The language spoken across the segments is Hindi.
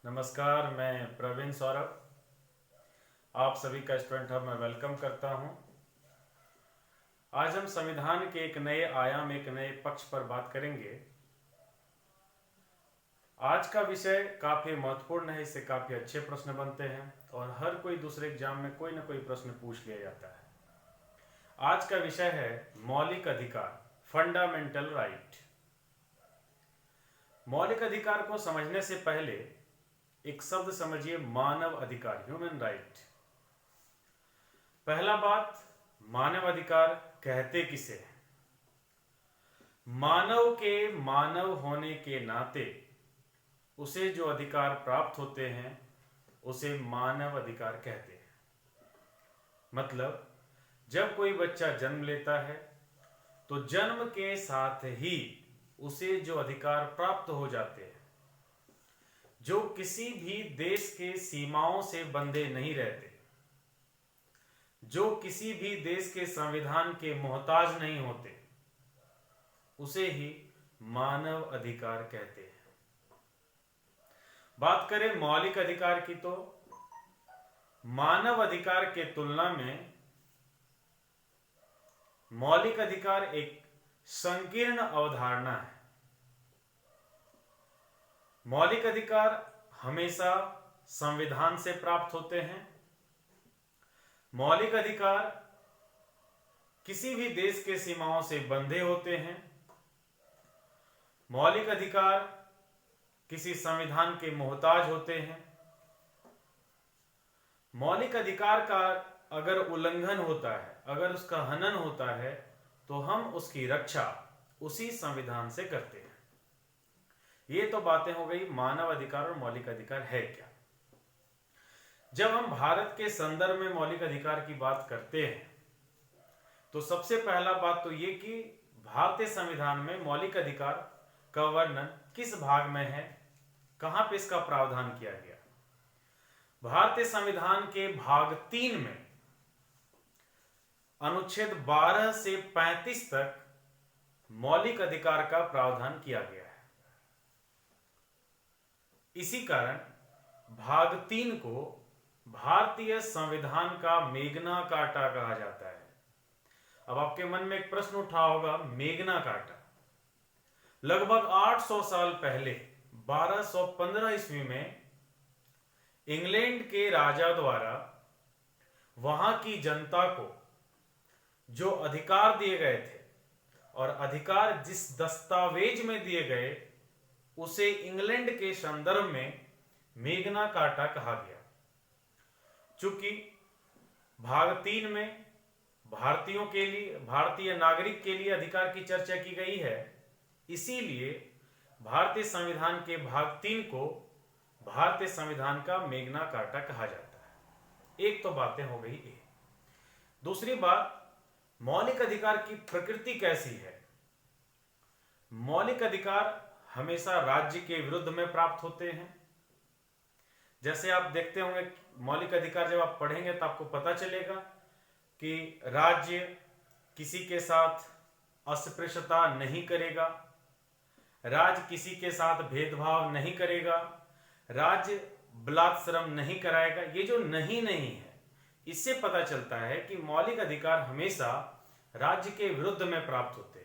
नमस्कार, मैं प्रवीण सौरभ आप सभी का स्टूडेंट हब में वेलकम करता हूं। आज हम संविधान के एक नए आयाम, एक नए पक्ष पर बात करेंगे। आज का विषय काफ़ी महत्वपूर्ण है, इससे काफ़ी अच्छे प्रश्न बनते हैं और हर कोई दूसरे एग्जाम में कोई ना कोई प्रश्न पूछ लिया जाता है। आज का विषय है मौलिक अधिकार, फंडामेंटल राइट। मौलिक अधिकार को समझने से पहले एक शब्द समझिए, मानव अधिकार, ह्यूमन राइट। पहला बात, मानव अधिकार कहते किसे हैं? मानव के मानव होने के नाते उसे जो अधिकार प्राप्त होते हैं उसे मानव अधिकार कहते हैं। मतलब जब कोई बच्चा जन्म लेता है तो जन्म के साथ ही उसे जो अधिकार प्राप्त हो जाते हैं, जो किसी भी देश के सीमाओं से बंधे नहीं रहते, जो किसी भी देश के संविधान के मोहताज नहीं होते, उसे ही मानव अधिकार कहते हैं। बात करें मौलिक अधिकार की तो मानव अधिकार के तुलना में मौलिक अधिकार एक संकीर्ण अवधारणा है। मौलिक अधिकार हमेशा संविधान से प्राप्त होते हैं। मौलिक अधिकार किसी भी देश के सीमाओं से बंधे होते हैं। मौलिक अधिकार किसी संविधान के मोहताज होते हैं। मौलिक अधिकार का अगर उल्लंघन होता है, अगर उसका हनन होता है, तो हम उसकी रक्षा उसी संविधान से करते हैं। ये तो बातें हो गई मानव अधिकार और मौलिक अधिकार है क्या। जब हम भारत के संदर्भ में मौलिक अधिकार की बात करते हैं तो सबसे पहला बात तो ये कि भारतीय संविधान में मौलिक अधिकार का वर्णन किस भाग में है, कहां पे इसका प्रावधान किया गया। भारतीय संविधान के भाग 3 में अनुच्छेद 12 से 35 तक मौलिक अधिकार का प्रावधान किया गया है। इसी कारण भाग 3 को भारतीय संविधान का मेगना कार्टा कहा जाता है। अब आपके मन में एक प्रश्न उठा होगा, मेगना कार्टा लगभग 800 साल पहले 1215 ईस्वी में इंग्लैंड के राजा द्वारा वहां की जनता को जो अधिकार दिए गए थे और अधिकार जिस दस्तावेज में दिए गए उसे इंग्लैंड के संदर्भ में मेगना कार्टा कहा गया। चूंकि भाग 3 में भारतीयों के लिए, भारतीय नागरिक के लिए अधिकार की चर्चा की गई है, इसीलिए भारतीय संविधान के भाग 3 को भारतीय संविधान का मेगना कार्टा कहा जाता है। एक तो बातें हो गई ये। दूसरी बात, मौलिक अधिकार की प्रकृति कैसी है। मौलिक अधिकार हमेशा राज्य के विरुद्ध में प्राप्त होते हैं। जैसे आप देखते होंगे मौलिक अधिकार जब आप पढ़ेंगे तो आपको पता चलेगा कि राज्य किसी के साथ अस्पृश्यता नहीं करेगा, राज्य किसी के साथ भेदभाव नहीं करेगा, राज्य बलात्श्रम नहीं कराएगा। ये जो नहीं है, इससे पता चलता है कि मौलिक अधिकार हमेशा राज्य के विरुद्ध में प्राप्त होते हैं।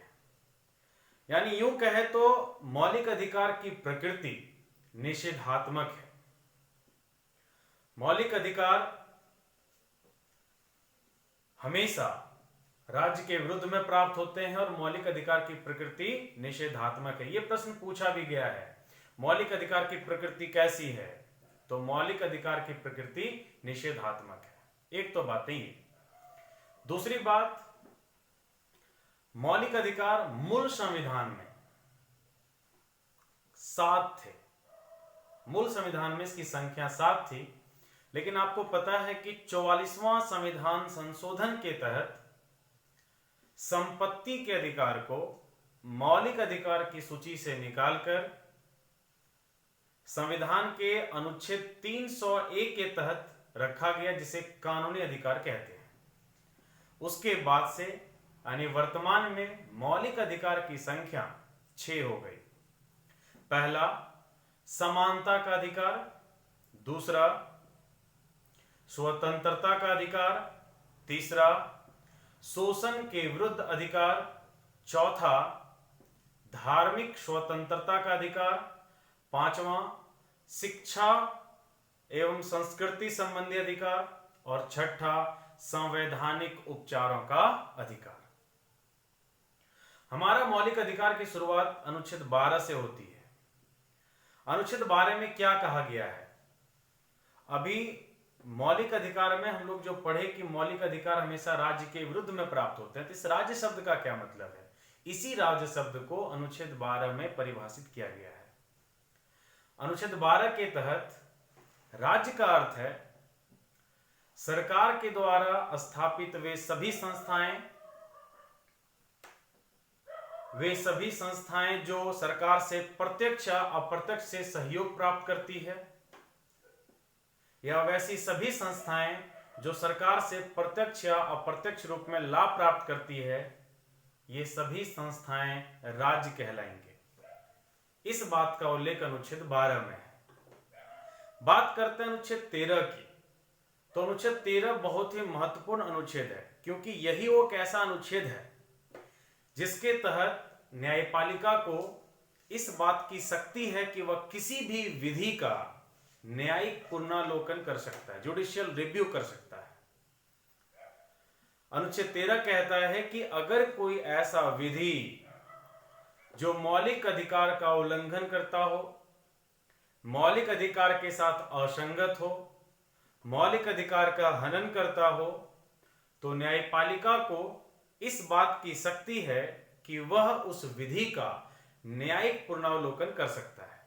यानी यूं कहे तो मौलिक अधिकार की प्रकृति निषेधात्मक है। मौलिक अधिकार हमेशा राज्य के विरुद्ध में प्राप्त होते हैं और मौलिक अधिकार की प्रकृति निषेधात्मक है। यह प्रश्न पूछा भी गया है, मौलिक अधिकार की प्रकृति कैसी है, तो मौलिक अधिकार की प्रकृति निषेधात्मक है। एक तो बात ही। दूसरी बात, मौलिक अधिकार मूल संविधान में 7 थे। मूल संविधान में इसकी संख्या 7 थी, लेकिन आपको पता है कि 44वां संविधान संशोधन के तहत संपत्ति के अधिकार को मौलिक अधिकार की सूची से निकालकर संविधान के अनुच्छेद 301 के तहत रखा गया, जिसे कानूनी अधिकार कहते हैं। उसके बाद से यानी वर्तमान में मौलिक अधिकार की संख्या 6 हो गई। पहला, समानता का अधिकार, दूसरा स्वतंत्रता का अधिकार, तीसरा शोषण के विरुद्ध अधिकार, चौथा धार्मिक स्वतंत्रता का अधिकार, पांचवा शिक्षा एवं संस्कृति संबंधी अधिकार और छठा संवैधानिक उपचारों का अधिकार। हमारा मौलिक अधिकार की शुरुआत अनुच्छेद 12 से होती है। अनुच्छेद 12 में क्या कहा गया है? अभी मौलिक अधिकार में हम लोग जो पढ़े कि मौलिक अधिकार हमेशा राज्य के विरुद्ध में प्राप्त होते हैं, तो इस राज्य शब्द का क्या मतलब है? इसी राज्य शब्द को अनुच्छेद 12 में परिभाषित किया गया है। अनुच्छेद 12 के तहत राज्य का अर्थ है सरकार के द्वारा स्थापित वे सभी संस्थाएं जो सरकार से प्रत्यक्ष या अप्रत्यक्ष से सहयोग प्राप्त करती है, या वैसी सभी संस्थाएं जो सरकार से प्रत्यक्ष या अप्रत्यक्ष रूप में लाभ प्राप्त करती है, ये सभी संस्थाएं राज्य कहलाएंगे। इस बात का उल्लेख अनुच्छेद 12 में है। बात करते हैं अनुच्छेद 13 की, तो अनुच्छेद 13 बहुत ही महत्वपूर्ण अनुच्छेद है, क्योंकि यही वो एक ऐसा अनुच्छेद है जिसके तहत न्यायपालिका को इस बात की शक्ति है कि वह किसी भी विधि का न्यायिक पुनरावलोकन कर सकता है, जुडिशियल रिव्यू कर सकता है। अनुच्छेद 13 कहता है कि अगर कोई ऐसा विधि जो मौलिक अधिकार का उल्लंघन करता हो, मौलिक अधिकार के साथ असंगत हो, मौलिक अधिकार का हनन करता हो, तो न्यायपालिका को इस बात की शक्ति है कि वह उस विधि का न्यायिक पुनरावलोकन कर सकता है,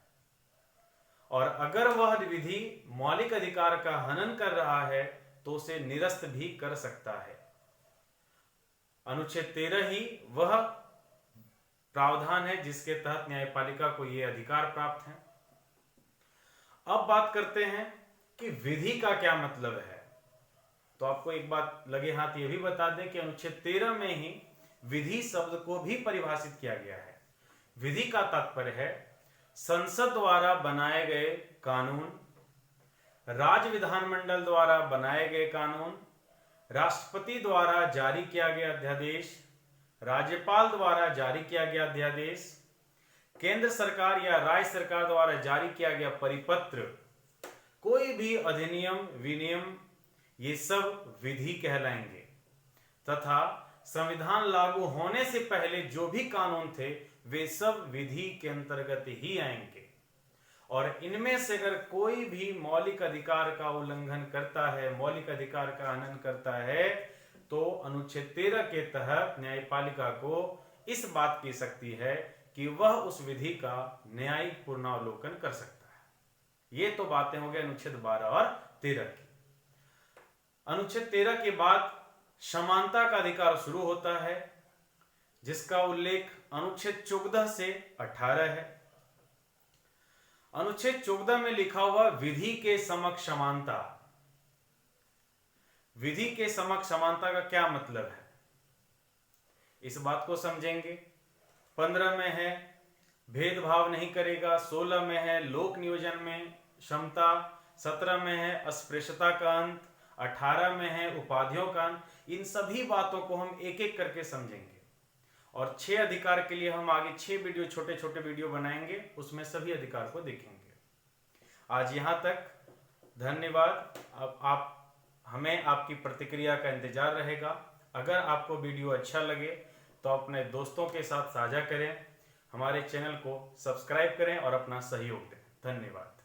और अगर वह विधि मौलिक अधिकार का हनन कर रहा है तो उसे निरस्त भी कर सकता है। अनुच्छेद 13 ही वह प्रावधान है जिसके तहत न्यायपालिका को यह अधिकार प्राप्त है। अब बात करते हैं कि विधि का क्या मतलब है। तो आपको एक बात लगे हाथ ये भी बता दें कि अनुच्छेद 13 में ही विधि शब्द को भी परिभाषित किया गया है। विधि का तात्पर्य है संसद द्वारा बनाए गए कानून, राज्य विधानमंडल द्वारा बनाए गए कानून, राष्ट्रपति द्वारा जारी किया गया अध्यादेश, राज्यपाल द्वारा जारी किया गया अध्यादेश, केंद्र सरकार या राज्य सरकार द्वारा जारी किया गया परिपत्र, कोई भी अधिनियम विनियम, ये सब विधि कहलाएंगे। तथा संविधान लागू होने से पहले जो भी कानून थे वे सब विधि के अंतर्गत ही आएंगे, और इनमें से अगर कोई भी मौलिक अधिकार का उल्लंघन करता है, मौलिक अधिकार का हनन करता है, तो अनुच्छेद 13 के तहत न्यायपालिका को इस बात की शक्ति है कि वह उस विधि का न्यायिक पुनरावलोकन कर सकता है। ये तो बातें हो गई अनुच्छेद 12 और 13 की। अनुच्छेद 13 के बाद समानता का अधिकार शुरू होता है, जिसका उल्लेख अनुच्छेद 14 से 18 है। अनुच्छेद 14 में लिखा हुआ विधि के समक्ष समानता। विधि के समक्ष समानता का क्या मतलब है, इस बात को समझेंगे। 15 में है भेदभाव नहीं करेगा, 16 में है लोक नियोजन में क्षमता, 17 में है अस्पृश्यता का अंत, 18 में है उपाधियों का अंत। इन सभी बातों को हम एक एक करके समझेंगे, और 6 अधिकार के लिए हम आगे 6 वीडियो, छोटे छोटे वीडियो बनाएंगे, उसमें सभी अधिकार को देखेंगे। आज यहां तक, धन्यवाद। अब आप हमें आपकी प्रतिक्रिया का इंतजार रहेगा। अगर आपको वीडियो अच्छा लगे तो अपने दोस्तों के साथ साझा करें, हमारे चैनल को सब्सक्राइब करें और अपना सहयोग दें। धन्यवाद।